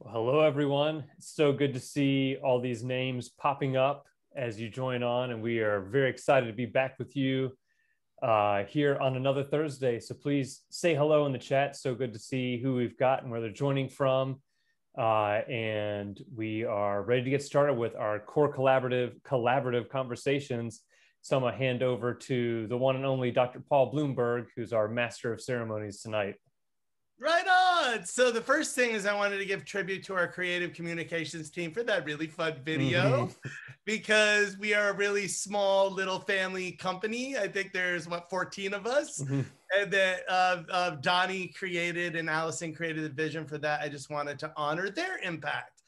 Well, hello, everyone. It's so good to see all these names popping up as you join on, and we are very excited to be back with you here on another Thursday. So please say hello in the chat. So good to see who we've got and where they're joining from. And we are ready to get started with our core collaborative conversations. So I'm going to hand over to the one and only Dr. Paul Bloomberg, who's our master of ceremonies tonight. Right on. So the first thing is I wanted to give tribute to our creative communications team for that really fun video because we are a really small little family company. I think there's 14 of us, and that Donnie created and Allison created the vision for that. I just wanted to honor their impact.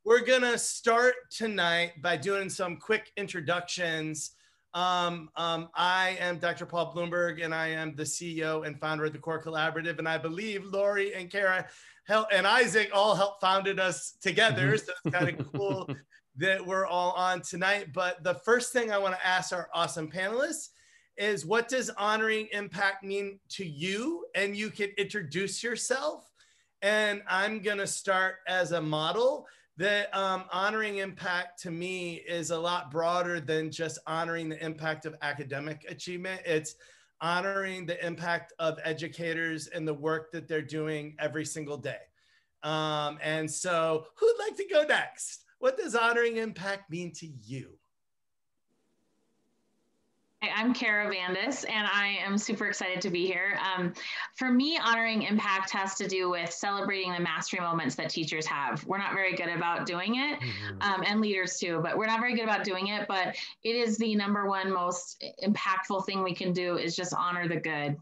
We're gonna start tonight by doing some quick introductions. I am Dr. Paul Bloomberg, and I am the CEO and founder of the Core Collaborative. And I believe Lori and Kara and Isaac all helped founded us together. So it's kind of cool that we're all on tonight. But the first thing I want to ask our awesome panelists is, what does honoring impact mean to you? And you can introduce yourself. And I'm going to start as a model. That honoring impact to me is a lot broader than just honoring the impact of academic achievement. It's honoring the impact of educators and the work that they're doing every single day. And so who'd like to go next? What does honoring impact mean to you? I'm Kara Vandas, and I am super excited to be here. For me, honoring impact has to do with celebrating the mastery moments that teachers have. We're not very good about doing it, and leaders too, but we're not very good about doing it. But it is the number one most impactful thing we can do is just honor the good.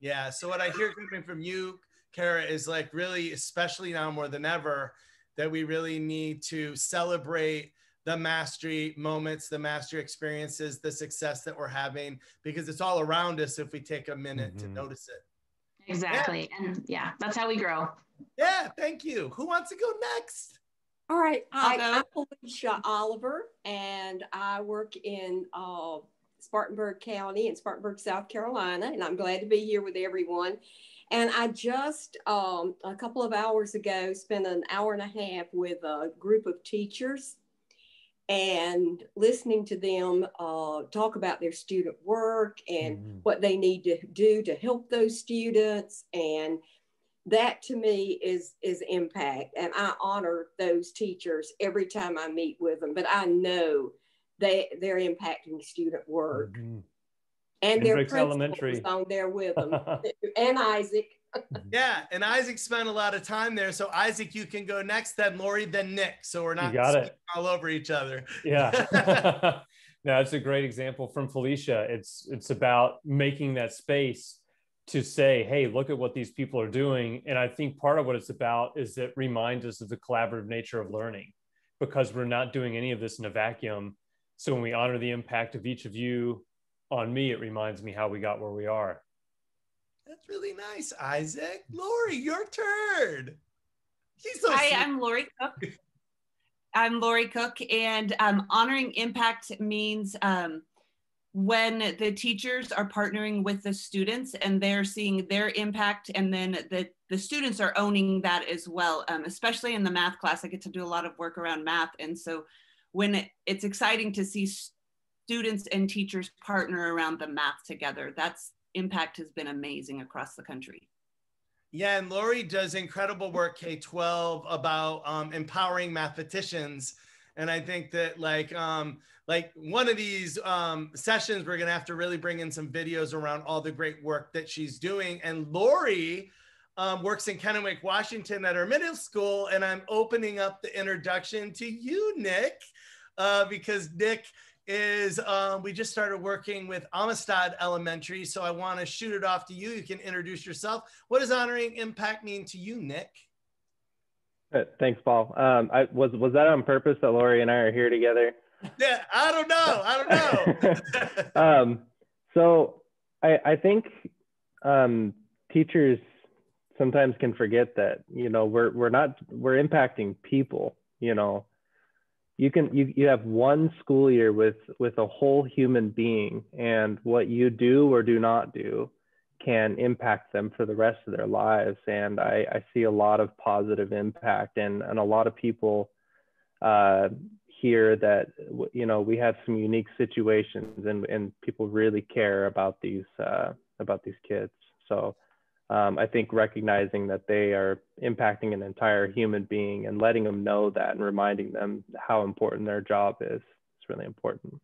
Yeah, so what I hear coming from you, Kara, is like really, especially now more than ever, that we really need to celebrate the mastery moments, the mastery experiences, the success that we're having, because it's all around us if we take a minute to notice it. Exactly. Yeah. And yeah, that's how we grow. Yeah, thank you. Who wants to go next? All right. I'm Felicia Oliver, and I work in Spartanburg County in Spartanburg, South Carolina, and I'm glad to be here with everyone. And I just, a couple of hours ago, spent an hour and a half with a group of teachers and listening to them talk about their student work and what they need to do to help those students. And that to me is impact. And I honor those teachers every time I meet with them, but I know they're impacting student work. And their principals on there with them, and Isaac. Yeah, and Isaac spent a lot of time there. So Isaac, you can go next, then Lori, then Nick. So we're not all over each other. Yeah. No, it's a great example from Felicia. It's about making that space to say, hey, look at what these people are doing. And I think part of what it's about is it reminds us of the collaborative nature of learning, because we're not doing any of this in a vacuum. So when we honor the impact of each of you on me, it reminds me how we got where we are. That's really nice, Isaac. Lori, your turn. Hi, I'm Lori Cook. I'm Lori Cook, and honoring impact means when the teachers are partnering with the students and they're seeing their impact, and then the students are owning that as well, especially in the math class. I get to do a lot of work around math, and so when it's exciting to see students and teachers partner around the math together, that's impact has been amazing across the country. Yeah, and Lori does incredible work K-12 about empowering mathematicians. And I think that like one of these sessions, we're gonna have to really bring in some videos around all the great work that she's doing. And Lori works in Kennewick, Washington at her middle school. And I'm opening up the introduction to you, Nick, because Nick is we just started working with Amistad Elementary. So I want to shoot it off to you. You can introduce yourself. What does honoring impact mean to you, Nick? Thanks, Paul. Was that on purpose that Lori and I are here together? Yeah, I don't know. So I think teachers sometimes can forget that, you know, we're impacting people. You know, you have one school year with a whole human being, and what you do or do not do can impact them for the rest of their lives. And I see a lot of positive impact, and a lot of people here that, you know, we have some unique situations, and people really care about these kids. So I think recognizing that they are impacting an entire human being and letting them know that and reminding them how important their job is really important.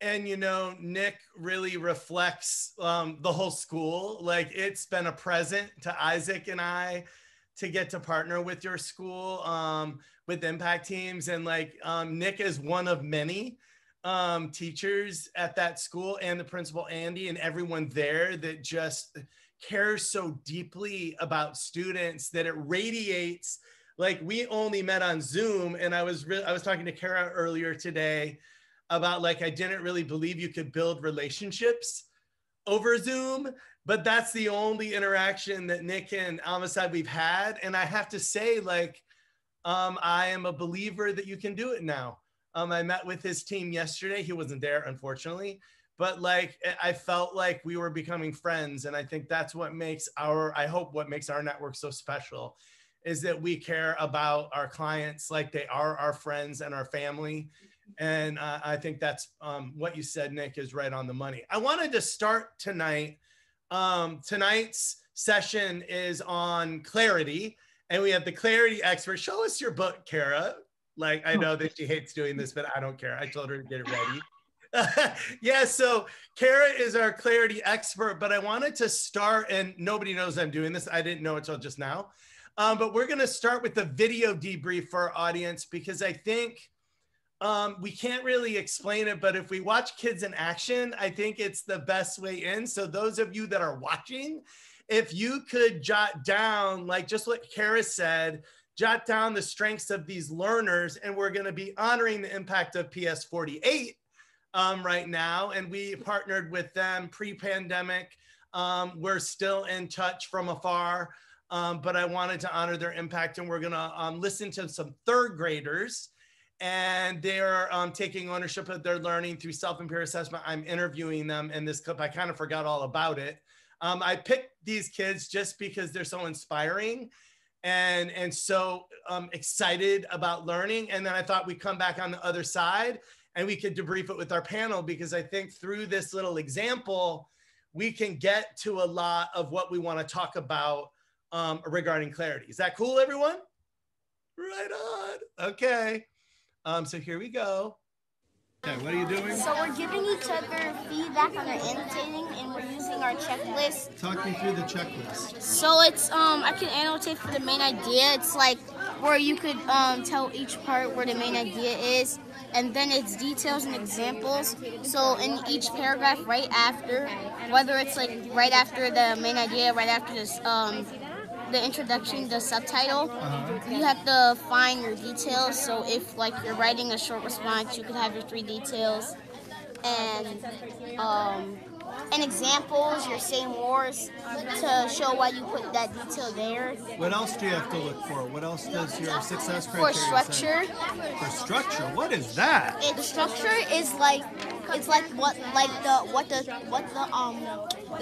And, you know, Nick really reflects the whole school. Like, it's been a present to Isaac and I to get to partner with your school with impact teams. And like, Nick is one of many teachers at that school, and the principal, Andy, and everyone there that just cares so deeply about students that it radiates. Like, we only met on Zoom, and I was talking to Kara earlier today about, like, I didn't really believe you could build relationships over Zoom, but that's the only interaction that Nick and Almasad we've had. And I have to say, like, I am a believer that you can do it now. I met with his team yesterday. He wasn't there, unfortunately, but like, I felt like we were becoming friends. And I think that's what makes what makes our network so special, is that we care about our clients like they are our friends and our family. And I think that's what you said, Nick, is right on the money. I wanted to start tonight. Tonight's session is on clarity, and we have the clarity expert. Show us your book, Kara. Like, I know that she hates doing this, but I don't care. I told her to get it ready. Yeah, so Kara is our clarity expert, but I wanted to start, and nobody knows I'm doing this. I didn't know until just now. But we're going to start with the video debrief for our audience, because I think we can't really explain it, but if we watch kids in action, I think it's the best way in. So those of you that are watching, if you could jot down, like just what Kara said, jot down the strengths of these learners, and we're going to be honoring the impact of PS 48 right now. And we partnered with them pre-pandemic. We're still in touch from afar, but I wanted to honor their impact, and we're going to listen to some third graders. And they're taking ownership of their learning through self-impaired assessment. I'm interviewing them in this clip. I kind of forgot all about it. I picked these kids just because they're so inspiring and so excited about learning. And then I thought we'd come back on the other side and we could debrief it with our panel, because I think through this little example, we can get to a lot of what we want to talk about regarding clarity. Is that cool, everyone? Right on. Okay. So here we go. Okay, what are you doing? So we're giving each other feedback on our annotating, and we're using our checklist. Talk me through the checklist. So it's I can annotate for the main idea. It's like where you could tell each part where the main idea is, and then it's details and examples. So in each paragraph right after, whether it's like right after the main idea, right after this the introduction, the subtitle, you have to find your details. So if like you're writing a short response, you could have your 3 details, and examples, you're saying words to show why you put that detail there. What else do you have to look for? What else does your success criteria For structure. Say? For structure, what is that? The structure is like, it's like the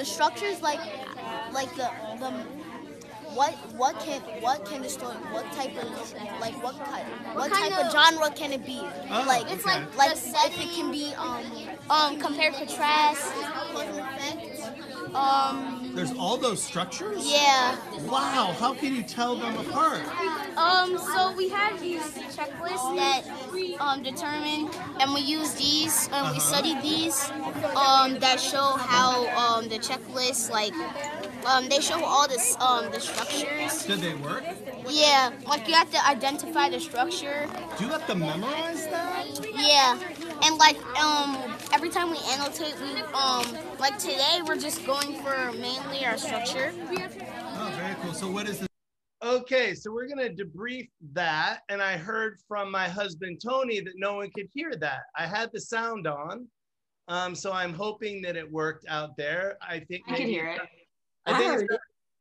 structure is like the what can the story, what type of genre can it be? Oh, like okay. it's like if it can be compare, contrast, There's all those structures? Yeah. Wow, how can you tell them apart? So we have these checklists that determine, and we use these, we study these that show how the checklists, like they show all this the structures. Did they work? Yeah, like you have to identify the structure. Do you have to memorize that? Yeah, and like every time we annotate, we like today we're just going for mainly our structure. Oh, very cool. So what is this? Okay, so we're gonna debrief that, and I heard from my husband Tony that no one could hear that. I had the sound on, so I'm hoping that it worked out there. I think maybe, I can hear it. I think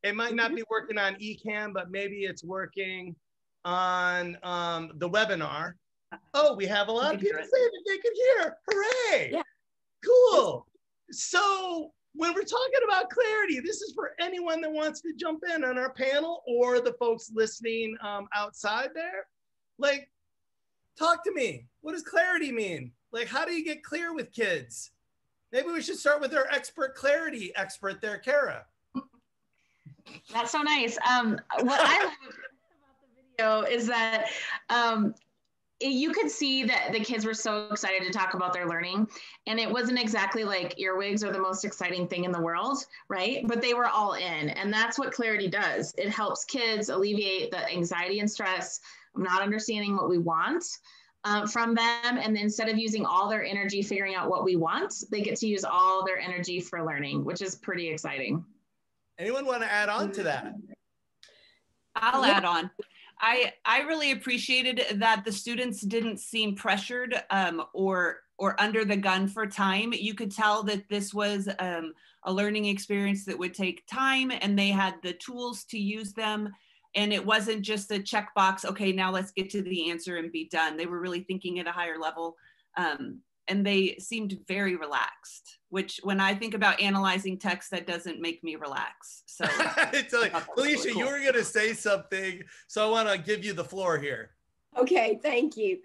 it might not be working on eCam, but maybe it's working on the webinar. Oh, we have a lot of people saying that they can hear. Hooray! Yeah. Cool. So when we're talking about clarity, this is for anyone that wants to jump in on our panel or the folks listening outside there. Like, talk to me. What does clarity mean? Like, how do you get clear with kids? Maybe we should start with our clarity expert there, Kara. That's so nice. What I love about the video is that you could see that the kids were so excited to talk about their learning, and it wasn't exactly like earwigs are the most exciting thing in the world, right? But they were all in, and that's what clarity does. It helps kids alleviate the anxiety and stress of not understanding what we want from them. And then instead of using all their energy figuring out what we want, they get to use all their energy for learning, which is pretty exciting. Anyone want to add on to that? I'll add on. I really appreciated that the students didn't seem pressured or under the gun for time. You could tell that this was a learning experience that would take time, and they had the tools to use them. And it wasn't just a checkbox, okay, now let's get to the answer and be done. They were really thinking at a higher level. And they seemed very relaxed, which when I think about analyzing text, that doesn't make me relax. So it's like, Felicia, really cool. You were going to say something, so I want to give you the floor here. Okay, thank you.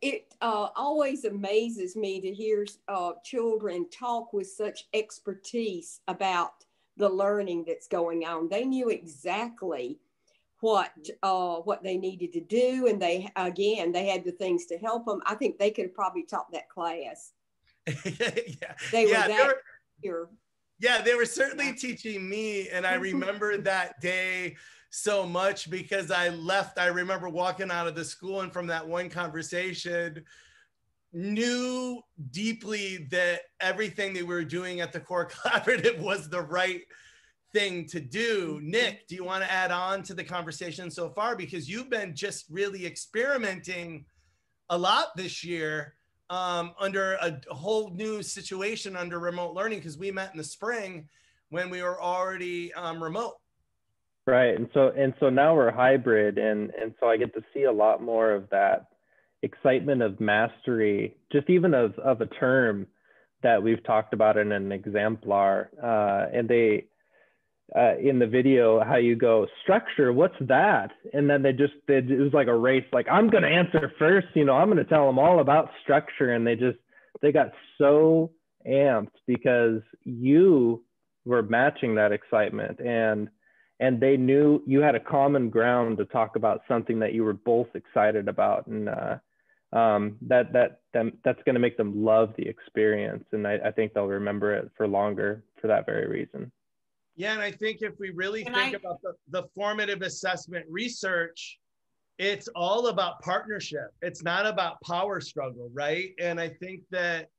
It always amazes me to hear children talk with such expertise about the learning that's going on. They knew exactly what they needed to do, and they had the things to help them. I think they could have probably taught that class. They were certainly teaching me, and I remember that day so much because I remember walking out of the school, and from that one conversation knew deeply that everything they were doing at the Core Collaborative was the right thing to do. Nick, do you want to add on to the conversation so far? Because you've been just really experimenting a lot this year under a whole new situation under remote learning, because we met in the spring when we were already remote. Right, and so now we're hybrid, and so I get to see a lot more of that excitement of mastery, just even of a term that we've talked about in an exemplar, and they in the video, how you go, structure, what's that? And then it was like a race, like, I'm going to answer first, I'm going to tell them all about structure. And they got so amped because you were matching that excitement, and they knew you had a common ground to talk about something that you were both excited about. And that's going to make them love the experience. And I think they'll remember it for longer for that very reason. Yeah, and I think if we really think about the formative assessment research, it's all about partnership. It's not about power struggle, right? And I think that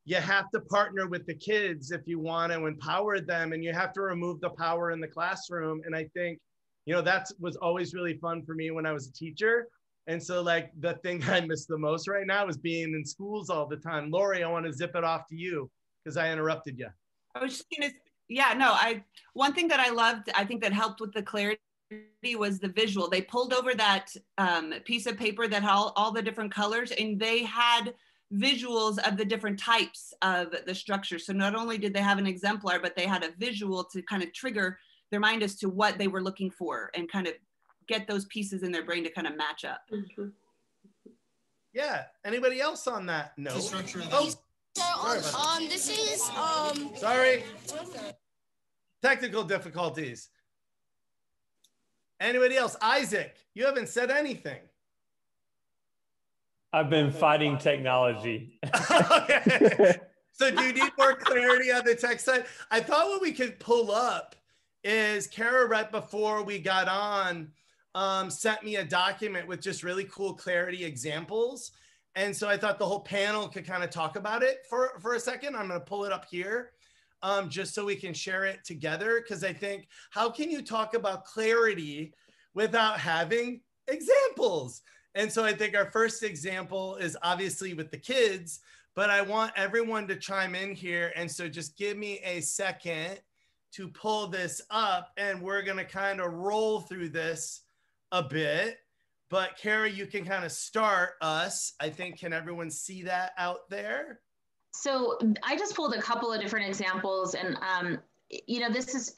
you have to partner with the kids if you want to empower them, and you have to remove the power in the classroom. And I think, that was always really fun for me when I was a teacher. And so like the thing I miss the most right now is being in schools all the time. Lori, I want to zip it off to you because I interrupted you. I was just going to one thing that I loved, I think that helped with the clarity was the visual. They pulled over that piece of paper that had all the different colors, and they had visuals of the different types of the structure. So not only did they have an exemplar, but they had a visual to kind of trigger their mind as to what they were looking for and kind of get those pieces in their brain to kind of match up. Mm-hmm. Yeah. Anybody else on that note? This is sorry. Technical difficulties. Anybody else? Isaac, you haven't said anything. I've been fighting technology. Okay. So do you need more clarity on the tech side? I thought what we could pull up is Kara, right before we got on, sent me a document with just really cool clarity examples. And so I thought the whole panel could kind of talk about it for a second. I'm going to pull it up here just so we can share it together. Because I think, how can you talk about clarity without having examples? And so I think our first example is obviously with the kids, but I want everyone to chime in here. And so just give me a second to pull this up, and we're going to kind of roll through this a bit. But Kara, you can kind of start us. I think, can everyone see that out there? So I just pulled a couple of different examples, and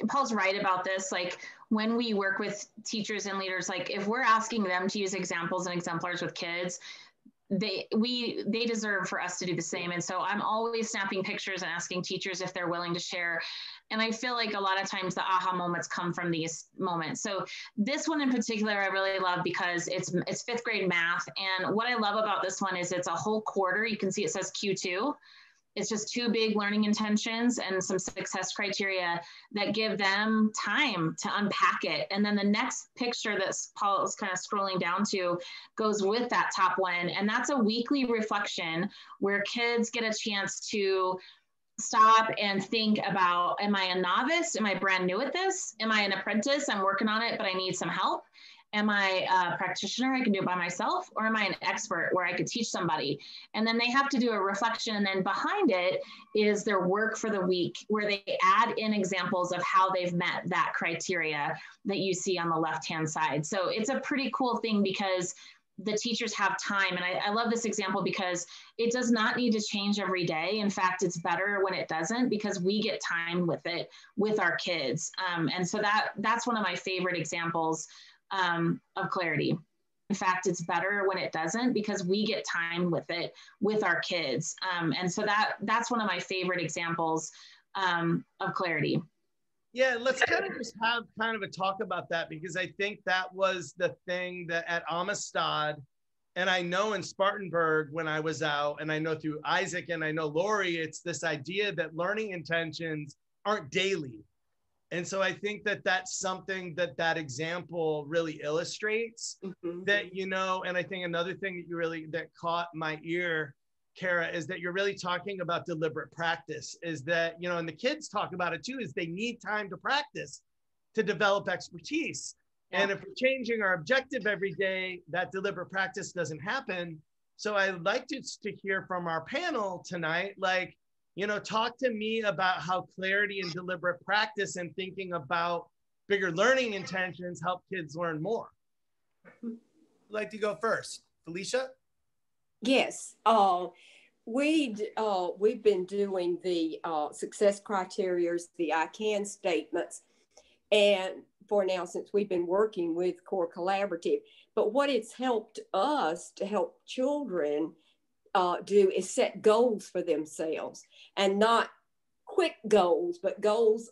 Paul's right about this. Like when we work with teachers and leaders, like if we're asking them to use examples and exemplars with kids, they deserve for us to do the same. And so I'm always snapping pictures and asking teachers if they're willing to share. And I feel like a lot of times the aha moments come from these moments. So this one in particular, I really love because it's fifth grade math. And what I love about this one is it's a whole quarter. You can see it says Q2. It's just 2 big learning intentions and some success criteria that give them time to unpack it. And then the next picture that Paul is kind of scrolling down to goes with that top one. And that's a weekly reflection where kids get a chance to stop and think about, am I a novice? Am I brand new at this? Am I an apprentice? I'm working on it, but I need some help. Am I a practitioner? I can do it by myself, or am I an expert where I could teach somebody? And then they have to do a reflection. And then behind it is their work for the week, where they add in examples of how they've met that criteria that you see on the left-hand side. So it's a pretty cool thing because the teachers have time. And I love this example because it does not need to change every day. In fact, it's better when it doesn't, because we get time with it with our kids. And so that's one of my favorite examples of clarity. In fact, it's better when it doesn't, because we get time with it with our kids. And so that's one of my favorite examples of clarity. Yeah, let's kind of just have kind of a talk about that, because I think that was the thing that at Amistad, and I know in Spartanburg when I was out, and I know through Isaac and I know Lori, it's this idea that learning intentions aren't daily. And so I think that that's something that example really illustrates that, and I think another thing that caught my ear, Kara, is that you're really talking about deliberate practice, is that, and the kids talk about it too, is they need time to practice to develop expertise. Yeah. And if we're changing our objective every day, that deliberate practice doesn't happen. So I'd like to hear from our panel tonight, like, talk to me about how clarity and deliberate practice and thinking about bigger learning intentions help kids learn more. I'd like to go first. Felicia? Yes. We've been doing the success criteria, the I can statements, and for now since we've been working with Core Collaborative. But what it's helped us to help children do is set goals for themselves, and not quick goals, but goals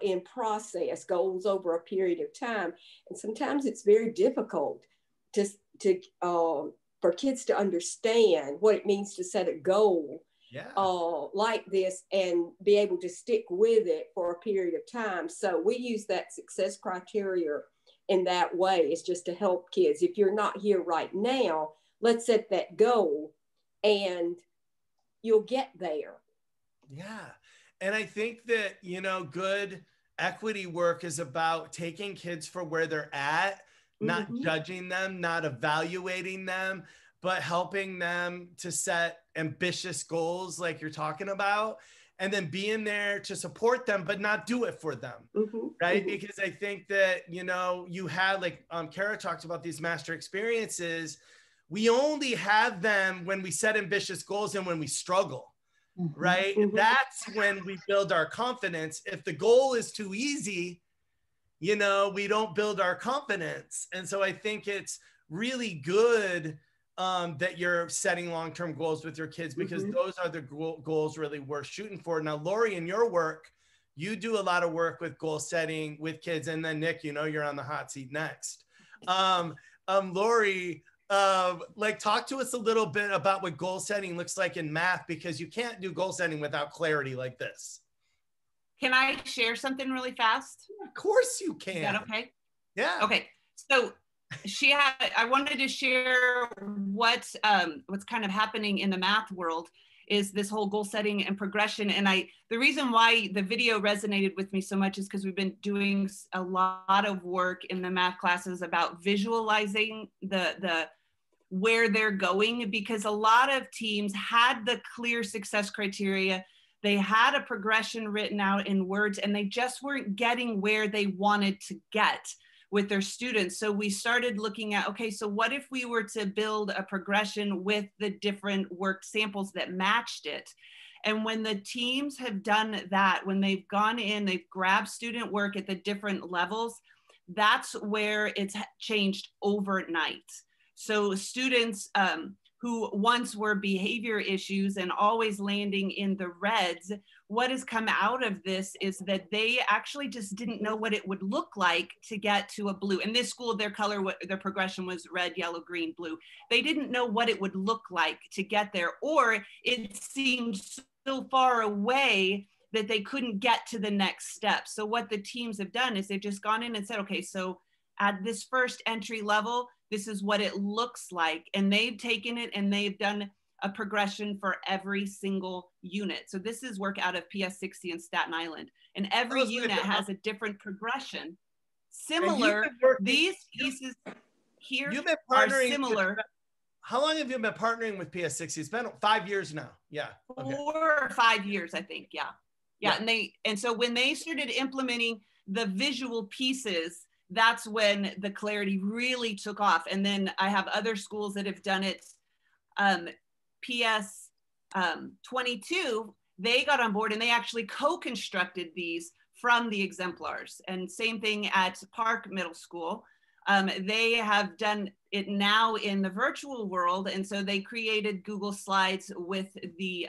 in process, goals over a period of time. And sometimes it's very difficult for kids to understand what it means to set a goal like this and be able to stick with it for a period of time. So we use that success criteria in that way. It's just to help kids. If you're not here right now, let's set that goal and you'll get there. Yeah. And I think that, good equity work is about taking kids for where they're at, not judging them, not evaluating them, but helping them to set ambitious goals like you're talking about, and then being there to support them, but not do it for them, right? Because I think that, you had, like Kara talked about these master experiences, we only have them when we set ambitious goals and when we struggle, right? That's when we build our confidence. If the goal is too easy, we don't build our confidence. And so I think it's really good that you're setting long-term goals with your kids, because those are the goals really worth shooting for. Now, Lori, in your work, you do a lot of work with goal setting with kids. And then Nick, you're on the hot seat next. Lori, talk to us a little bit about what goal setting looks like in math, because you can't do goal setting without clarity like this. Can I share something really fast? Of course you can. Is that okay? Yeah. Okay. So I wanted to share what's kind of happening in the math world is this whole goal setting and progression. And the reason why the video resonated with me so much is because we've been doing a lot of work in the math classes about visualizing the where they're going, because a lot of teams had the clear success criteria. They had a progression written out in words, and they just weren't getting where they wanted to get with their students. So we started looking at, okay, so what if we were to build a progression with the different worked samples that matched it? And when the teams have done that, when they've gone in, they've grabbed student work at the different levels, that's where it's changed overnight. So students who once were behavior issues and always landing in the reds, what has come out of this is that they actually just didn't know what it would look like to get to a blue. In this school, their color, their progression was red, yellow, green, blue. They didn't know what it would look like to get there, or it seemed so far away that they couldn't get to the next step. So what the teams have done is they've just gone in and said, okay, so at this first entry level, this is what it looks like. And they've taken it and they've done a progression for every single unit. So this is work out of PS60 in Staten Island. And every unit has a different progression. Similar, these pieces here are similar. How long have you been partnering with PS60? It's been 5 years now. Yeah. Okay. 4 or 5 years, I think. Yeah. And so when they started implementing the visual pieces, that's when the clarity really took off. And then I have other schools that have done it. PS 22, they got on board and they actually co-constructed these from the exemplars. And same thing at Park Middle School. They have done it now in the virtual world. And so they created Google Slides with the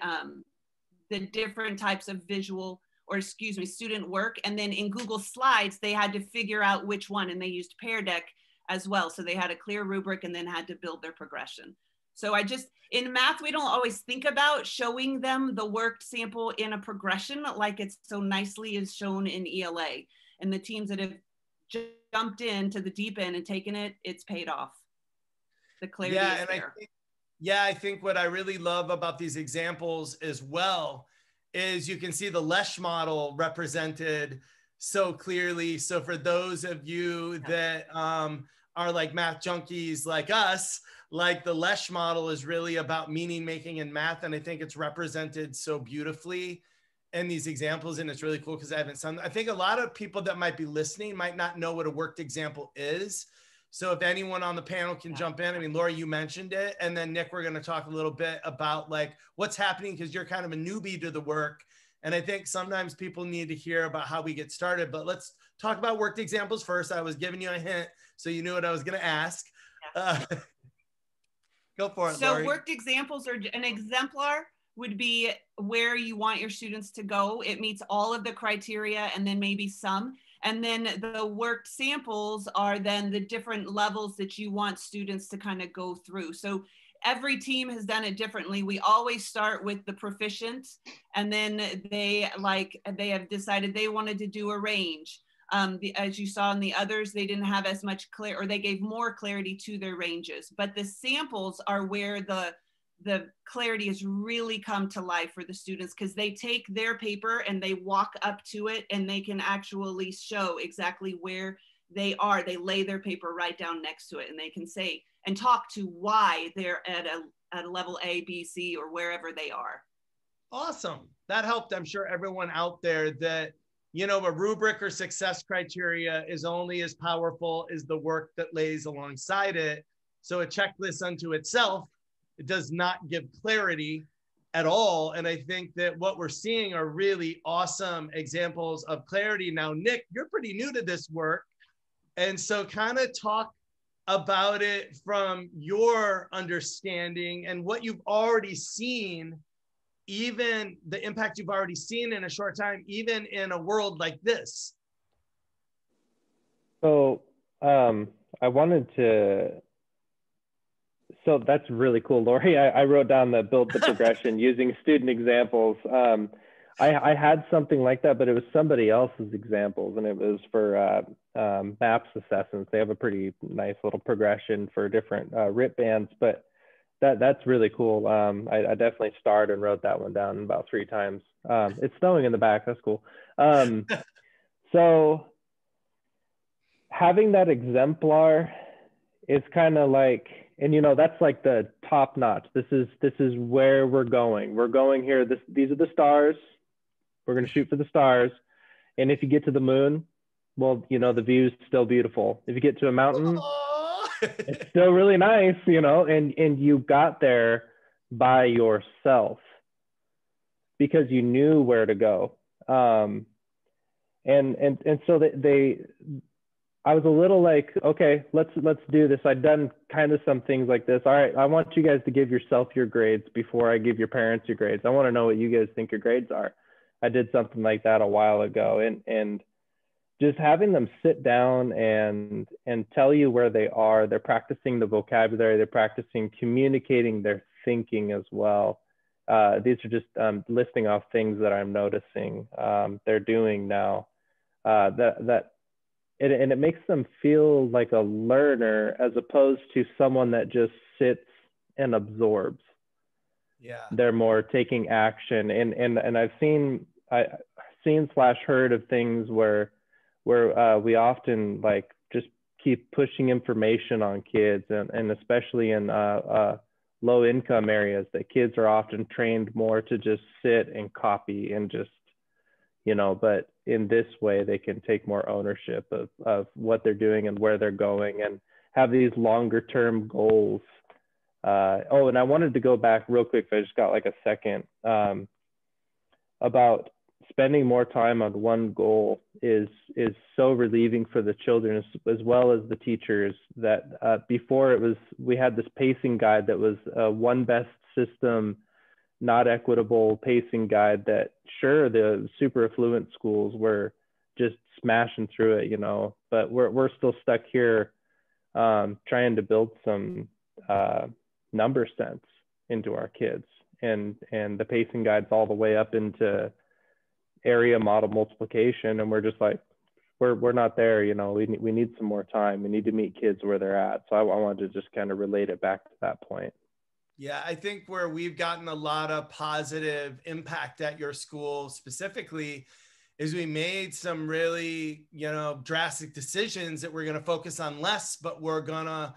different types of visual, or excuse me, student work. And then in Google Slides, they had to figure out which one, and they used Pear Deck as well. So they had a clear rubric and then had to build their progression. So in math, we don't always think about showing them the worked sample in a progression like it's so nicely is shown in ELA. And the teams that have jumped into the deep end and taken it, it's paid off. The clarity is there. I think what I really love about these examples as well is you can see the Lesh model represented so clearly. So for those of you that are like math junkies like us, like the Lesh model is really about meaning making in math. And I think it's represented so beautifully in these examples. And it's really cool because I think a lot of people that might be listening might not know what a worked example is. So if anyone on the panel can jump in, I mean, Laura, you mentioned it. And then Nick, we're going to talk a little bit about like what's happening because you're kind of a newbie to the work. And I think sometimes people need to hear about how we get started, but let's talk about worked examples first. I was giving you a hint, so you knew what I was going to ask. Go for it, So Lori. Worked examples, or an exemplar would be where you want your students to go. It meets all of the criteria and then maybe some. And then the worked samples are then the different levels that you want students to kind of go through. So every team has done it differently. We always start with the proficient, and then they have decided they wanted to do a range. As you saw in the others, they didn't have as much or they gave more clarity to their ranges. But the samples are where the clarity has really come to life for the students, because they take their paper and they walk up to it and they can actually show exactly where they are. They lay their paper right down next to it and they can say and talk to why they're at a level A, B, C, or wherever they are. Awesome. That helped, I'm sure, everyone out there that, you know, a rubric or success criteria is only as powerful as the work that lays alongside it. So a checklist unto itself, it does not give clarity at all. And I think that what we're seeing are really awesome examples of clarity. Now, Nick, you're pretty new to this work. And so kind of talk about it from your understanding and what you've already seen, even the impact you've already seen in a short time, even in a world like this. So I wanted to, so that's really cool, Lori. I wrote down the build the progression using student examples. I had something like that, but it was somebody else's examples, and it was for MAPS assessments. They have a pretty nice little progression for different RIT bands, but that's really cool. I definitely starred and wrote that one down about 3 times. It's snowing in the back, that's cool. So having that exemplar is kind of like, and you know, that's like the top notch. This is where we're going. We're going here. These are the stars. We're going to shoot for the stars. And if you get to the moon, well, you know, the view's still beautiful. If you get to a mountain, it's still really nice, you know, and you got there by yourself. because you knew where to go. And so I was a little like, okay, let's do this. I'd done kind of some things like this. All right, I want you guys to give yourself your grades before I give your parents your grades. I want to know what you guys think your grades are. I did something like that a while ago, and just having them sit down and tell you where they are. They're practicing the vocabulary. They're practicing communicating their thinking as well. These are just listing off things that I'm noticing they're doing now. And it makes them feel like a learner as opposed to someone that just sits and absorbs. Yeah, they're more taking action. And I've seen / heard of things where we often like just keep pushing information on kids, and especially in low income areas, that kids are often trained more to just sit and copy and just, but in this way they can take more ownership of what they're doing and where they're going, and have these longer term goals. And I wanted to go back real quick, if I just got like a second, about spending more time on one goal is so relieving for the children as well as the teachers. That before we had this pacing guide that was one best system, not equitable pacing guide, that sure, the super affluent schools were just smashing through it, but we're still stuck here trying to build some number sense into our kids, and the pacing guides all the way up into area model multiplication, and we're just like, we're not there. We need some more time. We need to meet kids where they're at. So I wanted to just kind of relate it back to that point. Yeah, I think where we've gotten a lot of positive impact at your school specifically is we made some really, drastic decisions that we're going to focus on less, but we're going to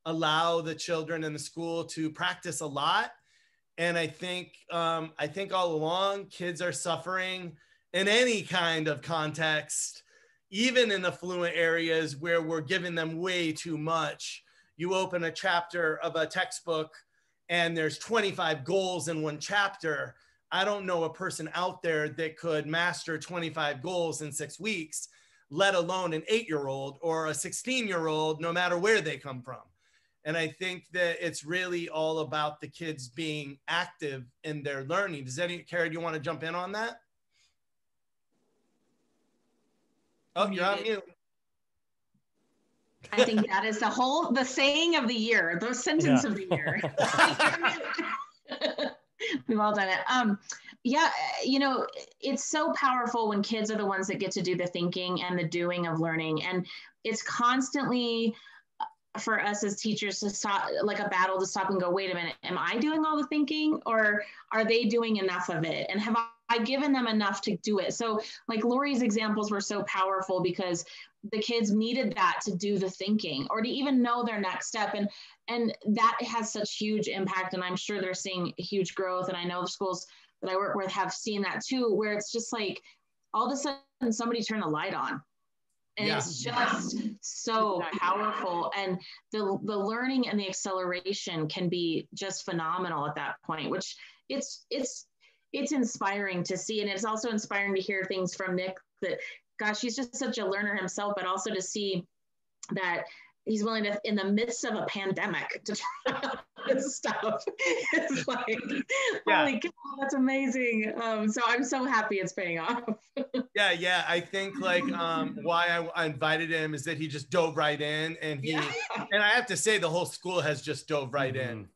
allow the children in the school to practice a lot. And I think all along, kids are suffering in any kind of context, even in affluent areas where we're giving them way too much. You open a chapter of a textbook and there's 25 goals in one chapter. I don't know a person out there that could master 25 goals in 6 weeks, let alone an 8-year-old or a 16-year-old, no matter where they come from. And I think that it's really all about the kids being active in their learning. Kara, do you want to jump in on that? Oh, you're on mute. I think that is the saying of the year, the sentence of the year. We've all done it. It's so powerful when kids are the ones that get to do the thinking and the doing of learning. And it's constantly for us as teachers to stop, like a battle to stop and go, wait a minute, am I doing all the thinking, or are they doing enough of it? And have I given them enough to do it? So like Lori's examples were so powerful because the kids needed that to do the thinking or to even know their next step. And that has such huge impact. And I'm sure they're seeing huge growth. And I know the schools that I work with have seen that too, where it's just like all of a sudden somebody turned a light on. And it's just so powerful. And the learning and the acceleration can be just phenomenal at that point, which it's inspiring to see. And it's also inspiring to hear things from Nick that, gosh, he's just such a learner himself, but also to see that he's willing to, in the midst of a pandemic, to try out this stuff. It's like, holy cow, that's amazing. So I'm so happy it's paying off. Yeah. I think why I invited him is that he just dove right in, and and I have to say the whole school has just dove right in.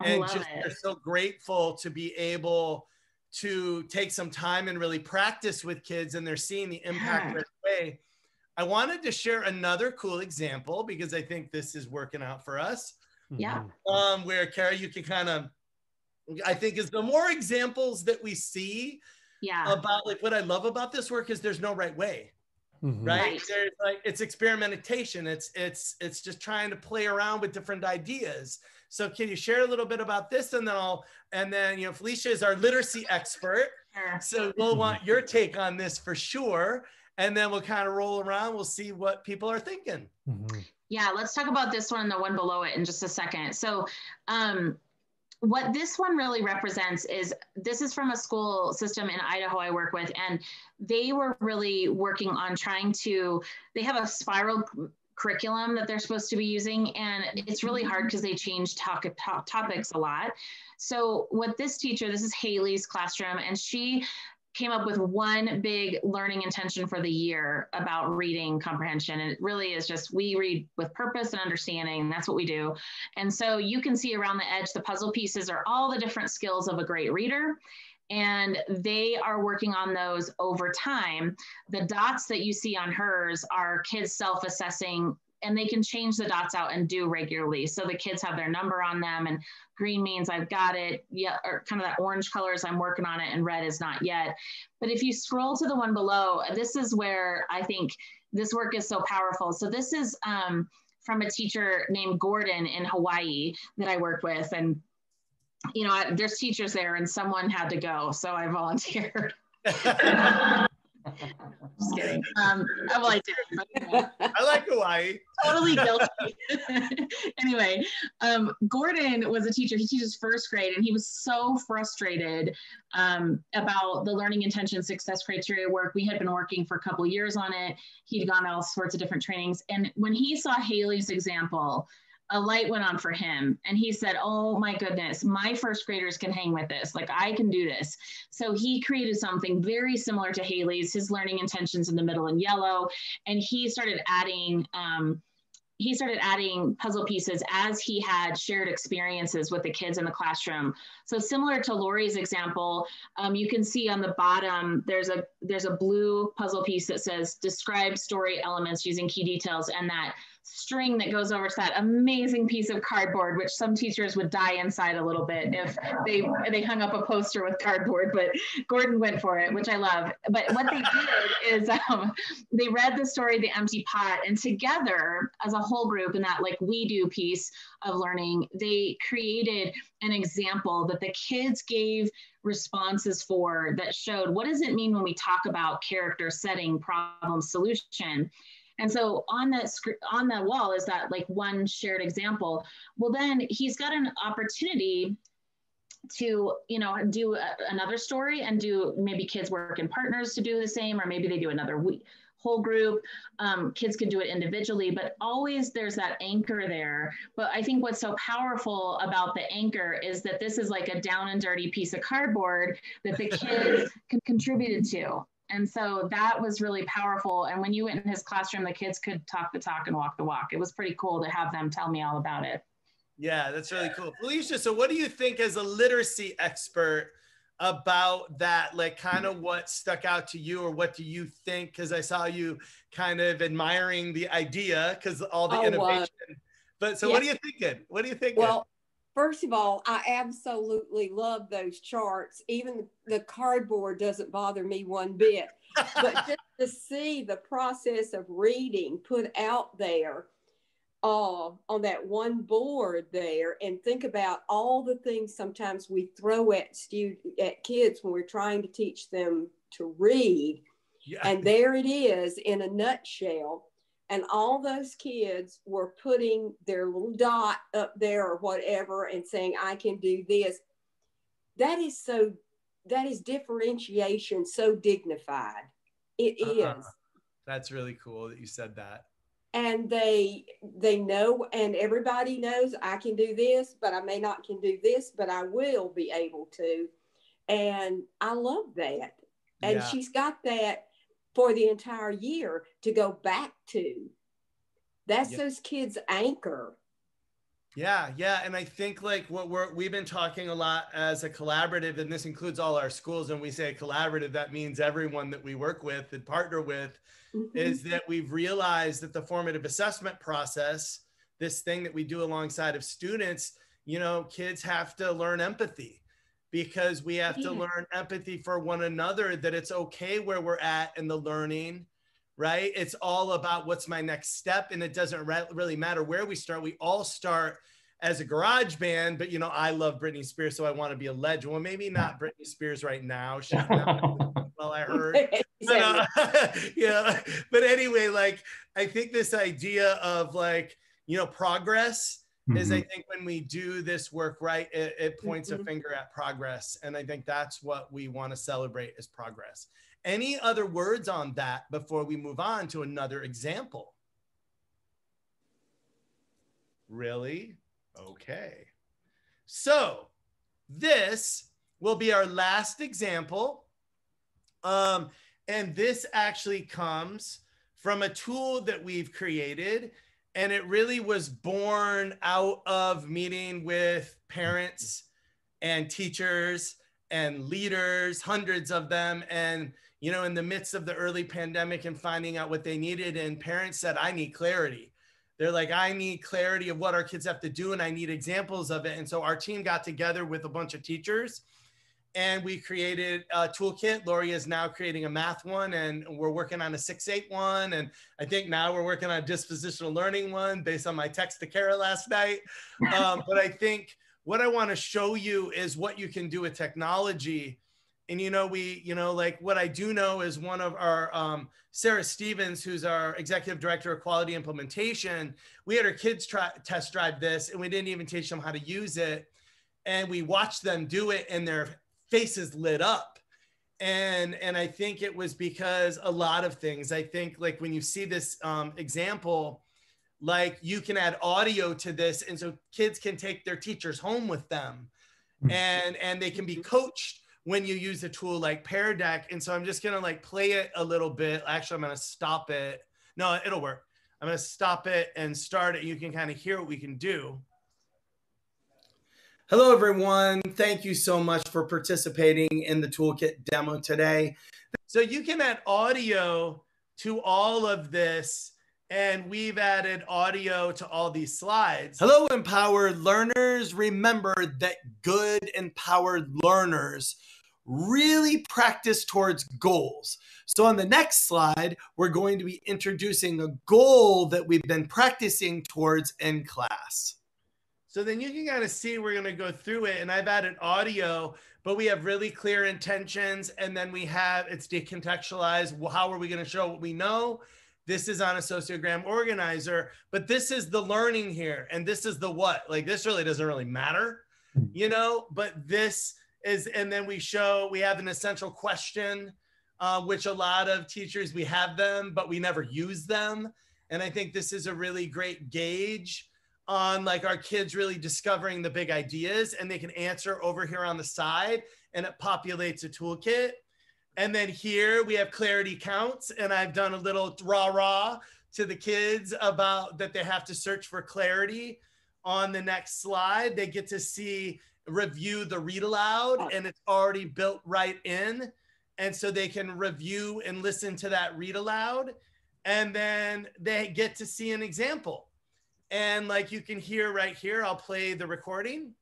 And they're so grateful to be able to take some time and really practice with kids, and they're seeing the impact right away. I wanted to share another cool example because I think this is working out for us. Yeah. Where Kara, you can I think is the more examples that we see about what I love about this work is there's no right way. Right? There's it's experimentation. It's just trying to play around with different ideas. So can you share a little bit about this? And then Felicia is our literacy expert. So we'll want your take on this for sure. And then we'll kind of roll around. We'll see what people are thinking. Yeah, let's talk about this one and the one below it in just a second. So what this one really represents is, this is from a school system in Idaho I work with, and they were really working on trying to, they have a spiral curriculum that they're supposed to be using, and it's really hard because they change topics a lot. So what this teacher, this is Haley's classroom, and she came up with one big learning intention for the year about reading comprehension. And it really is just, we read with purpose and understanding. That's what we do. And so you can see around the edge, the puzzle pieces are all the different skills of a great reader. And they are working on those over time. The dots that you see on hers are kids self-assessing, and they can change the dots out and do regularly. So the kids have their number on them, and green means I've got it, yeah, or kind of that orange color is I'm working on it, and red is not yet. But if you scroll to the one below, this is where I think this work is so powerful. So this is from a teacher named Gordon in Hawaii that I work with. And, you know, there's teachers there and someone had to go, so I volunteered. Just kidding. Well, I did. But, I like Hawaii. Totally guilty. Anyway, Gordon was a teacher. He teaches first grade, and he was so frustrated about the learning intention success criteria work. We had been working for a couple of years on it. He'd gone to all sorts of different trainings. And when he saw Haley's example, a light went on for him, and he said, oh my goodness, my first graders can hang with this. Like, I can do this. So he created something very similar to Haley's, his learning intentions in the middle in yellow. And he started adding puzzle pieces as he had shared experiences with the kids in the classroom. So similar to Lori's example, you can see on the bottom, there's a blue puzzle piece that says describe story elements using key details, and that string that goes over to that amazing piece of cardboard, which some teachers would die inside a little bit if they hung up a poster with cardboard, but Gordon went for it, which I love. But what they did is they read the story, The Empty Pot, and together as a whole group in that like we do piece of learning, they created an example that the kids gave responses for that showed what does it mean when we talk about character, setting, problem, solution. And so on the wall is that like one shared example. Well, then he's got an opportunity to, you know, do another story and do maybe kids work in partners to do the same, or maybe they do another whole group. Kids can do it individually, but always there's that anchor there. But I think what's so powerful about the anchor is that this is like a down and dirty piece of cardboard that the kids contributed to. And so that was really powerful. And when you went in his classroom, the kids could talk the talk and walk the walk. It was pretty cool to have them tell me all about it. Yeah, that's really cool. Felicia, so what do you think as a literacy expert about that? Like kind of what stuck out to you, or what do you think? Because I saw you kind of admiring the idea because all the innovation. But so yes. What are you thinking? What are you thinking? Well, first of all, I absolutely love those charts. Even the cardboard doesn't bother me one bit. But just to see the process of reading put out there on that one board there, and think about all the things sometimes we throw at kids when we're trying to teach them to read. Yeah. And there it is in a nutshell. And all those kids were putting their little dot up there or whatever and saying, I can do this. That is differentiation so dignified. It is. That's really cool that you said that. And they know, and everybody knows I can do this, but I may not can do this, but I will be able to. And I love that. And yeah. She's got that for the entire year to go back to. That's those kids' anchor. Yeah. And I think like what we've been talking a lot as a collaborative, and this includes all our schools, and we say collaborative, that means everyone that we work with and partner with, is that we've realized that the formative assessment process, this thing that we do alongside of students, you know, kids have to learn empathy. Because we have to learn empathy for one another, that it's okay where we're at in the learning, right? It's all about what's my next step. And it doesn't really matter where we start. We all start as a garage band, but you know, I love Britney Spears, so I want to be a legend. Well, maybe not Britney Spears right now. She's not, well, I heard. But, but anyway, like, I think this idea of like, you know, progress is I think when we do this work right, it points a finger at progress. And I think that's what we want to celebrate is progress. Any other words on that before we move on to another example? Really? Okay. So this will be our last example. And this actually comes from a tool that we've created. And it really was born out of meeting with parents and teachers and leaders, hundreds of them. And, you know, in the midst of the early pandemic and finding out what they needed, and parents said, I need clarity. They're like, I need clarity of what our kids have to do, and I need examples of it. And so our team got together with a bunch of teachers, and we created a toolkit. Lori is now creating a math one, and we're working on a 6-8 one. And I think now we're working on a dispositional learning one based on my text to Kara last night. But I think what I want to show you is what you can do with technology. And, like what I do know is one of our, Sarah Stevens, who's our executive director of quality implementation, we had our kids test drive this, and we didn't even teach them how to use it. And we watched them do it, and their faces lit up. And I think it was because a lot of things. I think like when you see this example, like you can add audio to this, and so kids can take their teachers home with them, and they can be coached when you use a tool like Pear Deck. And so I'm just gonna like play it a little bit. Actually, I'm gonna stop it. No, it'll work. I'm gonna stop it and start it. You can kind of hear what we can do. Hello, everyone. Thank you so much for participating in the toolkit demo today. So you can add audio to all of this, and we've added audio to all these slides. Hello, empowered learners. Remember that good empowered learners really practice towards goals. So on the next slide, we're going to be introducing a goal that we've been practicing towards in class. So then you can kind of see, we're going to go through it, and I've added audio, but we have really clear intentions. And then we have, it's decontextualized. Well, how are we going to show what we know? This is on a sociogram organizer, but this is the learning here. And this is the what, like this really doesn't really matter, but this is, and then we have an essential question, which a lot of teachers, we have them, but we never use them. And I think this is a really great gauge on like our kids really discovering the big ideas, and they can answer over here on the side, and it populates a toolkit. And then here we have clarity counts, and I've done a little rah-rah to the kids about that they have to search for clarity. On the next slide, they get to review the read aloud, and it's already built right in. And so they can review and listen to that read aloud, and then they get to see an example. And like you can hear right here, I'll play the recording.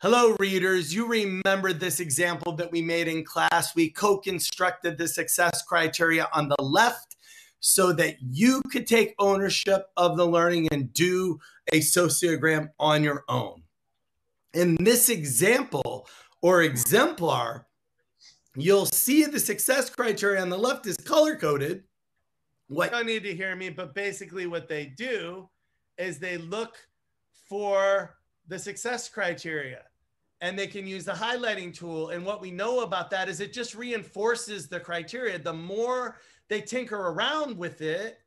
Hello, readers. You remember this example that we made in class. We co-constructed the success criteria on the left so that you could take ownership of the learning and do a sociogram on your own. In this example or exemplar, you'll see the success criteria on the left is color-coded. You don't need to hear me, but basically what they do is they look for the success criteria, and they can use the highlighting tool. And what we know about that is it just reinforces the criteria. The more they tinker around with it,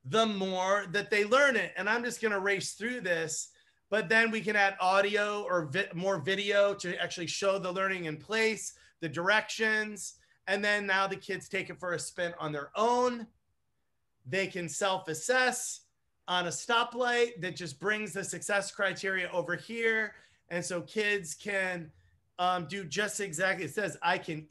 the more that they learn it. And I'm just going to race through this, but then we can add audio or more video to actually show the learning in place, the directions. And then now the kids take it for a spin on their own. They can self-assess on a stoplight that just brings the success criteria over here. And so kids can do just exactly, it says, I can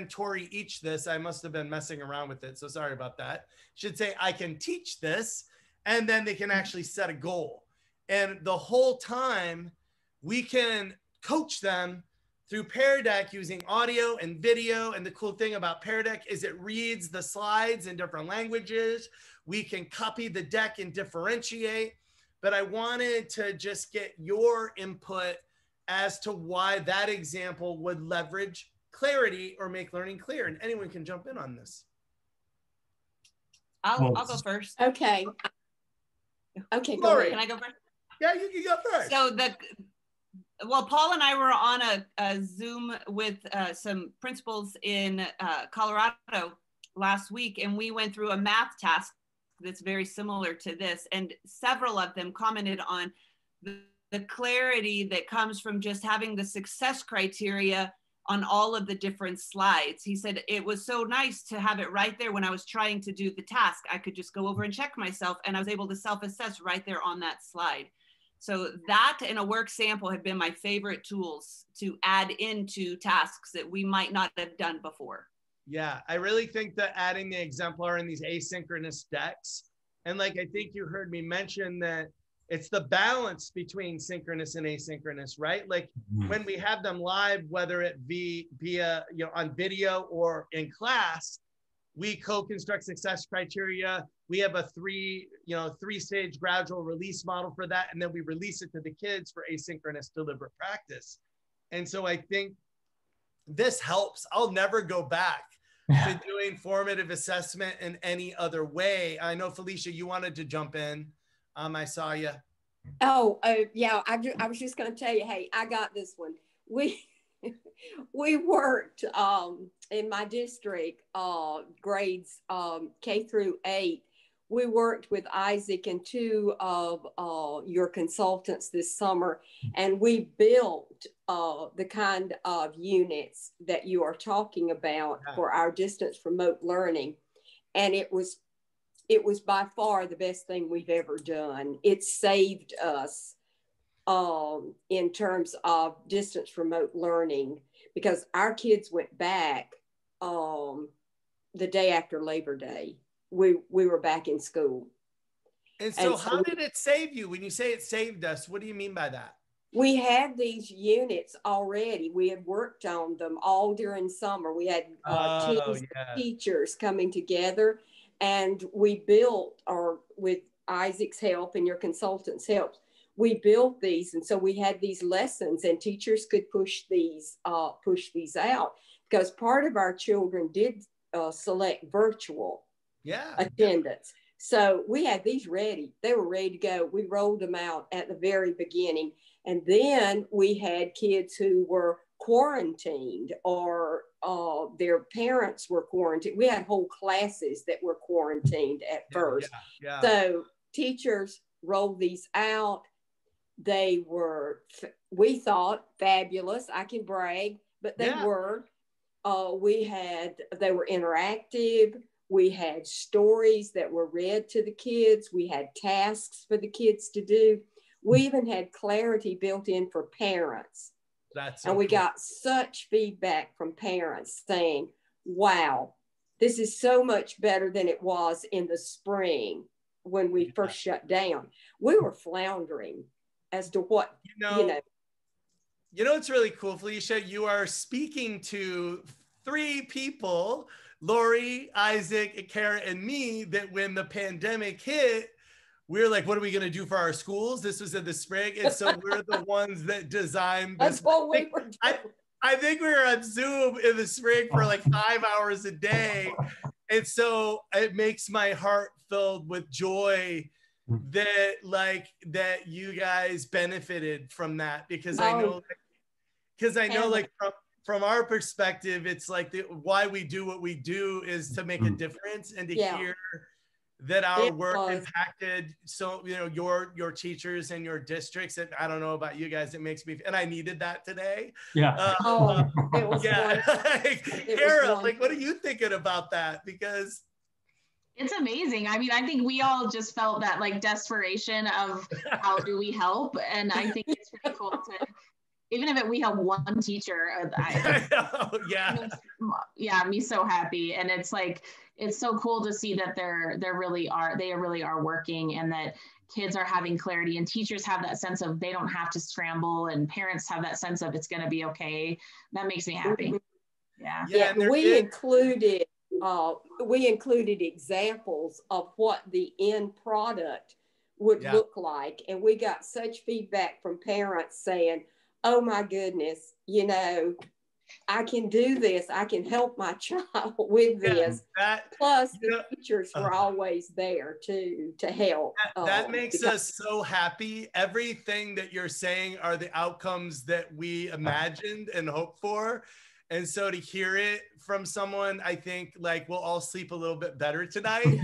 Tori each this. I must have been messing around with it, so sorry about that. Should say, I can teach this, and then they can actually set a goal. And the whole time we can coach them through Pear Deck using audio and video. And the cool thing about Pear Deck is it reads the slides in different languages. We can copy the deck and differentiate. But I wanted to just get your input as to why that example would leverage clarity or make learning clear. And anyone can jump in on this. I'll go first. Okay. Okay, go Lori, ahead. Can I go first? Yeah, you can go first. So Paul and I were on a Zoom with some principals in Colorado last week, and we went through a math task that's very similar to this, and several of them commented on the clarity that comes from just having the success criteria on all of the different slides. He said it was so nice to have it right there when I was trying to do the task. I could just go over and check myself, and I was able to self-assess right there on that slide. So that and a work sample have been my favorite tools to add into tasks that we might not have done before. Yeah, I really think that adding the exemplar in these asynchronous decks, and like I think you heard me mention that it's the balance between synchronous and asynchronous, right? Like when we have them live, whether it be via, on video or in class, we co-construct success criteria. We have a three-stage gradual release model for that. And then we release it to the kids for asynchronous deliberate practice. And so I think this helps. I'll never go back to doing formative assessment in any other way. I know, Felicia, you wanted to jump in. I saw you. Yeah, I was just going to tell you, hey, I got this one. We worked in my district, grades K through 8. We worked with Isaac and 2 of your consultants this summer, and we built the kind of units that you are talking about for our distance remote learning. And it was by far the best thing we've ever done. It saved us in terms of distance remote learning, because our kids went back the day after Labor Day. We were back in school. And so how did it save you? When you say it saved us, what do you mean by that? We had these units already. We had worked on them all during summer. We had teams of teachers coming together, and we built, or with Isaac's help and your consultant's help, we built these. And so we had these lessons, and teachers could push these out, because part of our children did select virtual attendance. So we had these ready. They were ready to go. We rolled them out at the very beginning. And then we had kids who were quarantined, or their parents were quarantined. We had whole classes that were quarantined at first. So teachers rolled these out. They were, we thought, fabulous. I can brag, but they were. They were interactive. We had stories that were read to the kids. We had tasks for the kids to do. We even had clarity built in for parents. And we got such feedback from parents saying, wow, this is so much better than it was in the spring when we first shut down. We were floundering as to what, it's really cool, Felicia. You are speaking to 3 people, Lori, Isaac, Kara, and me, that when the pandemic hit, we were like, what are we going to do for our schools? This was in the spring. And so we're the ones that designed this. That's what we were doing. I think we were on Zoom in the spring for like 5 hours a day. And so it makes my heart filled with joy that you guys benefited from that, because I know from our perspective, it's like why we do what we do is to make a difference, and to hear that our work impacted your teachers and your districts. And I don't know about you guys, it makes me, and I needed that today. It was Kara, what are you thinking about that? Because it's amazing. I mean, I think we all just felt that desperation of how do we help, and I think it's pretty cool to, even if we have one teacher, me so happy. And it's so cool to see that they really are working, and that kids are having clarity, and teachers have that sense of they don't have to scramble, and parents have that sense of it's going to be okay. That makes me happy. We included examples of what the end product would look like, and we got such feedback from parents saying, oh my goodness, I can do this. I can help my child with this. Plus, the teachers were always there to help. That makes us so happy. Everything that you're saying are the outcomes that we imagined and hoped for. And so to hear it from someone, I think like we'll all sleep a little bit better tonight,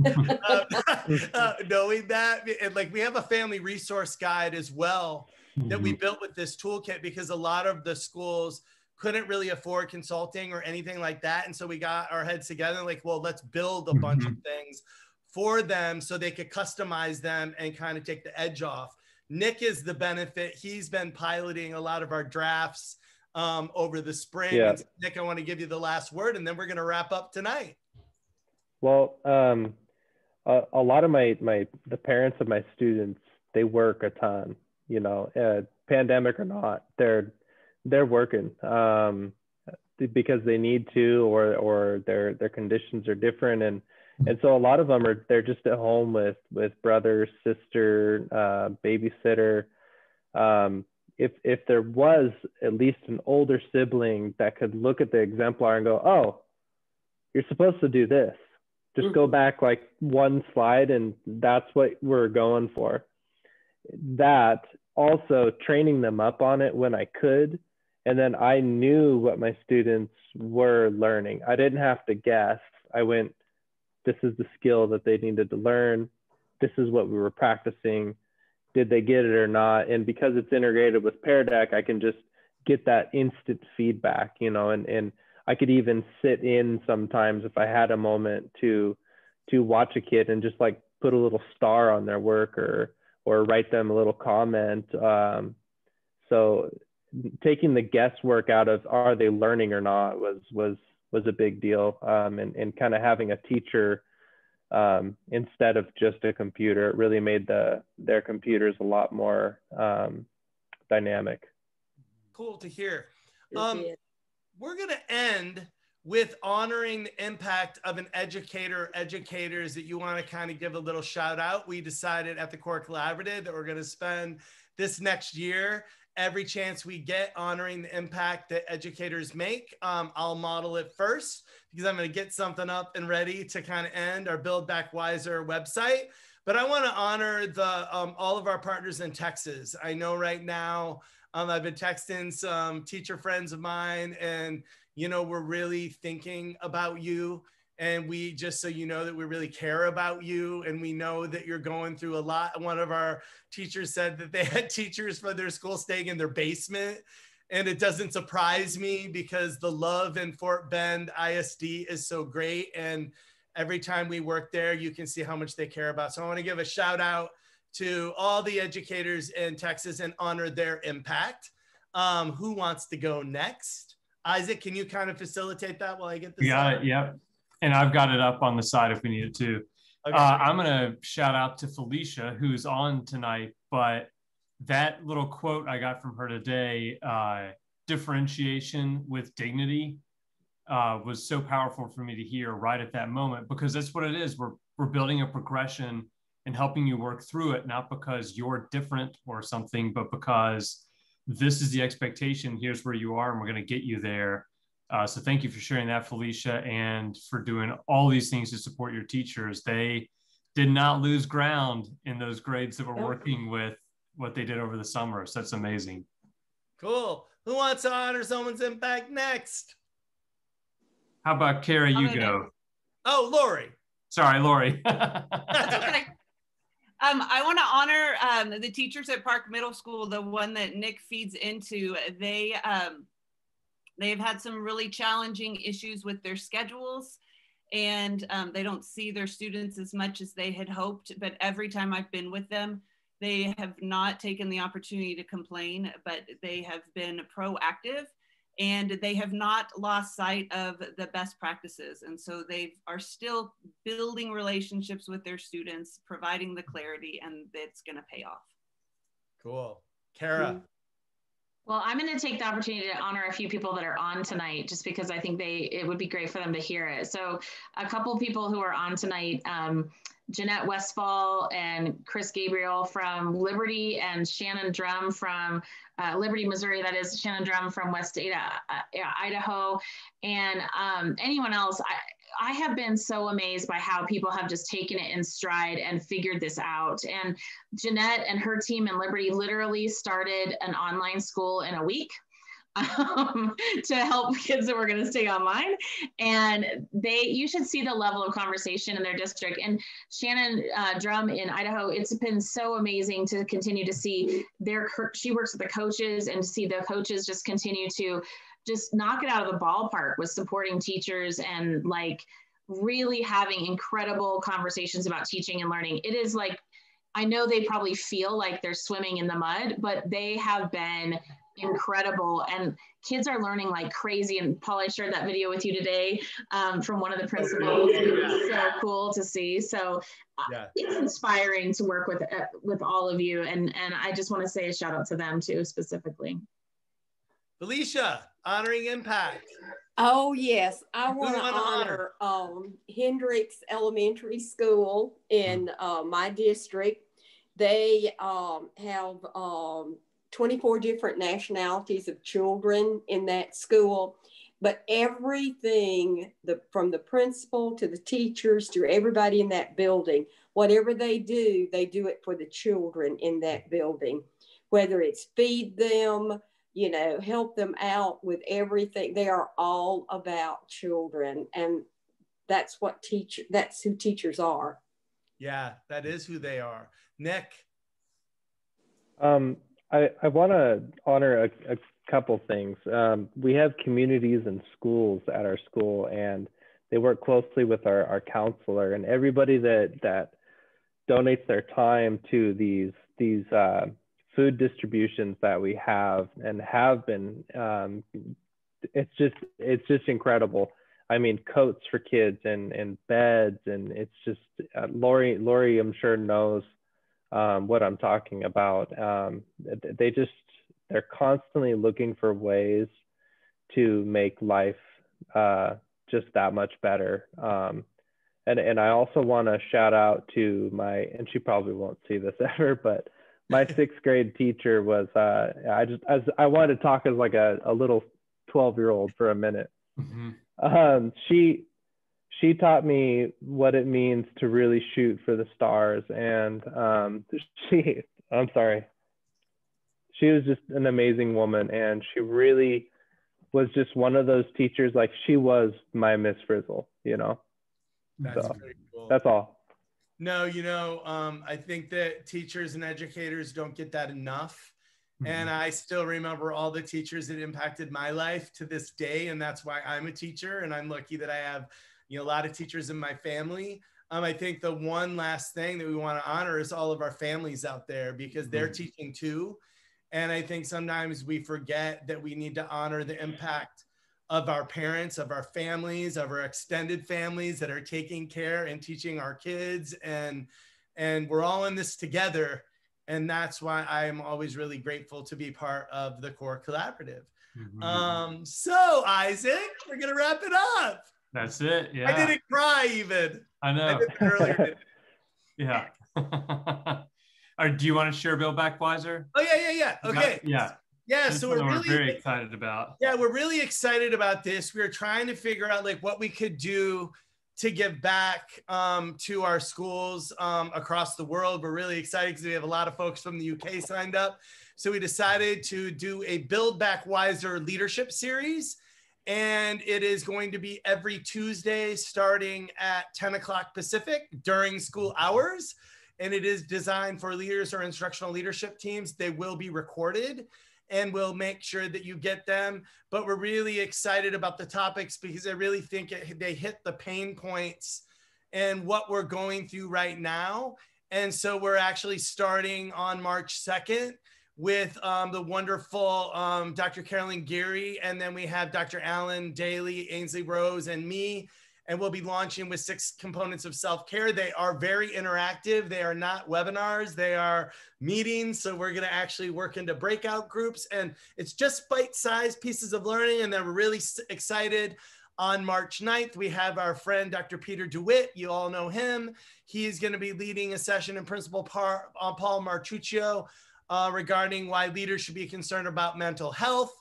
knowing that. And like we have a family resource guide as well that we built with this toolkit, because a lot of the schools couldn't really afford consulting or anything like that. And so we got our heads together like, well, let's build a bunch of things for them so they could customize them and kind of take the edge off. Nick is the benefit. He's been piloting a lot of our drafts over the spring. Yeah. And Nick, I want to give you the last word, and then we're going to wrap up tonight. Well, a lot of the parents of my students, they work a ton, you know, pandemic or not, they're working because they need to, or their conditions are different. And so a lot of them they're just at home with brother, sister, babysitter. If there was at least an older sibling that could look at the exemplar and go, oh, you're supposed to do this. Just go back like one slide and that's what we're going for. That also training them up on it when I could. And then I knew what my students were learning. I didn't have to guess. I went, this is the skill that they needed to learn. This is what we were practicing. Did they get it or not? And because it's integrated with Pear Deck, I can just get that instant feedback, you know, and I could even sit in sometimes if I had a moment to watch a kid and just like put a little star on their work or write them a little comment. So taking the guesswork out of are they learning or not was a big deal. And kind of having a teacher instead of just a computer, it really made their computers a lot more dynamic. Cool to hear. We're going to end with honoring the impact of an educator, educators that you want to kind of give a little shout out. We decided at the Core Collaborative that we're going to spend this next year every chance we get honoring the impact that educators make. I'll model it first because I'm going to get something up and ready to kind of end our Build Back Wiser website. But I want to honor all of our partners in Texas. I know right now I've been texting some teacher friends of mine, and you know, we're really thinking about you. And we, just so you know, that we really care about you. And we know that you're going through a lot. One of our teachers said that they had teachers for their school staying in their basement. And it doesn't surprise me because the love in Fort Bend ISD is so great. And every time we work there, you can see how much they care about. So I want to give a shout out to all the educators in Texas and honor their impact. Who wants to go next? Isaac, can you kind of facilitate that while I get this? You got it. Yep. And I've got it up on the side if we need it to. Okay. I'm going to shout out to Felicia, who's on tonight. But that little quote I got from her today, differentiation with dignity, was so powerful for me to hear right at that moment, because that's what it is. We're building a progression and helping you work through it, not because you're different or something, but because this is the expectation. Here's where you are, and we're going to get you there. So thank you for sharing that, Felicia, and for doing all these things to support your teachers. They did not lose ground in those grades that were working with what they did over the summer. So that's amazing. Cool. Who wants to honor someone's impact next? How about Kara, you go. Oh, Lori. Sorry, Lori. That's okay. I want to honor the teachers at Park Middle School, the one that Nick feeds into. They've had some really challenging issues with their schedules, and they don't see their students as much as they had hoped. But every time I've been with them, they have not taken the opportunity to complain, but they have been proactive, and they have not lost sight of the best practices. And so they are still building relationships with their students, providing the clarity, and it's going to pay off. Cool. Kara. Well, I'm going to take the opportunity to honor a few people that are on tonight, just because I think it would be great for them to hear it. So a couple people who are on tonight, Jeanette Westfall and Chris Gabriel from Liberty, and Shannon Drum from Liberty, Missouri. That is Shannon Drum from West Idaho. And anyone else, I have been so amazed by how people have just taken it in stride and figured this out. And Jeanette and her team in Liberty literally started an online school in a week. To help kids that were going to stay online. And you should see the level of conversation in their district. And Shannon Drum in Idaho, it's been so amazing to continue to see she works with the coaches, and to see the coaches just continue to just knock it out of the ballpark with supporting teachers and like really having incredible conversations about teaching and learning. It is like, I know they probably feel like they're swimming in the mud, but they have been incredible, and kids are learning like crazy. And Paul, I shared that video with you today from one of the principals. It was so cool to see. So it's inspiring to work with all of you, and I just want to say a shout out to them too, specifically. Felicia, honoring impact. Oh yes, I want to honor Hendricks Elementary School in my district. They have 24 different nationalities of children in that school, but everything, from the principal to the teachers to everybody in that building, whatever they do it for the children in that building, whether it's feed them, help them out with everything. They are all about children, and that's who teachers are. Yeah, that is who they are. Nick. I want to honor a couple things. We have communities and schools at our school, and they work closely with our counselor, and everybody that donates their time to these food distributions that we have and have been. It's just incredible. I mean, coats for kids and beds, and it's just Lori, I'm sure, knows what I'm talking about. They're constantly looking for ways to make life just that much better. And I also want to shout out to and she probably won't see this ever, but my 6th grade teacher was, I wanted to talk as like a little 12-year-old for a minute. Mm-hmm. She taught me what it means to really shoot for the stars. And she was just an amazing woman. And she really was just one of those teachers, like she was my Miss Frizzle, That's very cool. That's all. No, I think that teachers and educators don't get that enough. Mm-hmm. And I still remember all the teachers that impacted my life to this day. And that's why I'm a teacher. And I'm lucky that I have a lot of teachers in my family. I think the one last thing that we want to honor is all of our families out there, because they're teaching too. And I think sometimes we forget that we need to honor the impact of our parents, of our families, of our extended families that are taking care and teaching our kids. And we're all in this together. And that's why I'm always really grateful to be part of the Core Collaborative. Mm-hmm. So Isaac, we're going to wrap it up. That's it. Yeah. I didn't cry even. I know. I did it earlier. Yeah. Do you want to share Bill Backweiser? Oh yeah. Okay. Yeah. So we're very excited about. Yeah, we're really excited about this. We're trying to figure out like what we could do to give back to our schools across the world. We're really excited because we have a lot of folks from the UK signed up. So we decided to do a Build Back Wiser leadership series. And it is going to be every Tuesday starting at 10 o'clock Pacific during school hours. And it is designed for leaders or instructional leadership teams. They will be recorded, and we'll make sure that you get them. But we're really excited about the topics because I really think they hit the pain points and what we're going through right now. And so we're actually starting on March 2nd with the wonderful Dr. Carolyn Geary. And then we have Dr. Alan Daly, Ainsley Rose, and me. And we'll be launching with 6 components of self-care. They are very interactive. They are not webinars. They are meetings. So we're gonna actually work into breakout groups, and it's just bite-sized pieces of learning. And then we're really excited On March 9th, we have our friend, Dr. Peter DeWitt. You all know him. He is going to be leading a session in Principal Paul Martuccio regarding why leaders should be concerned about mental health.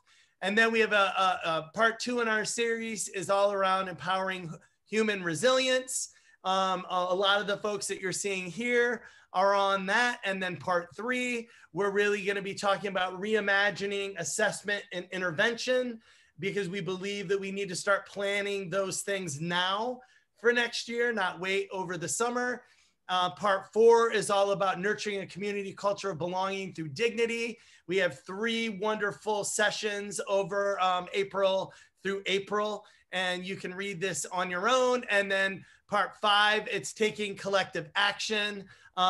And then we have a part 2 in our series is all around empowering human resilience. A lot of the folks that you're seeing here are on that. And then part 3, we're really going to be talking about reimagining assessment and intervention, because we believe that we need to start planning those things now for next year, not wait over the summer. Part 4 is all about nurturing a community culture of belonging through dignity. We have 3 wonderful sessions over April through April, and you can read this on your own. And then part 5, it's taking collective action.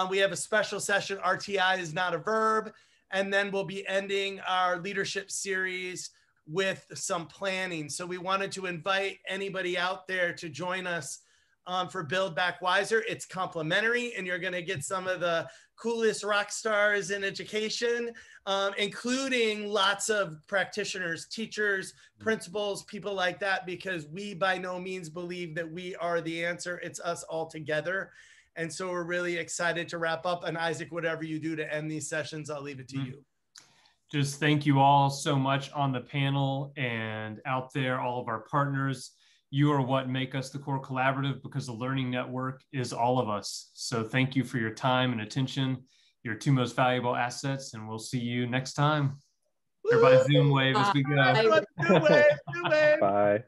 We have a special session, RTI is not a verb. And then we'll be ending our leadership series with some planning. So we wanted to invite anybody out there to join us for Build Back Wiser. It's complimentary, and you're going to get some of the coolest rock stars in education, including lots of practitioners, teachers, principals, people like that, because we by no means believe that we are the answer. It's us all together. And so we're really excited to wrap up. And Isaac, whatever you do to end these sessions, I'll leave it to you. Just thank you all so much on the panel and out there, all of our partners. You are what make us the Core Collaborative, because the Learning Network is all of us. So thank you for your time and attention, your 2 most valuable assets, and we'll see you next time. Everybody Zoom wave as we go. Everybody, Zoom wave, Zoom wave. Bye.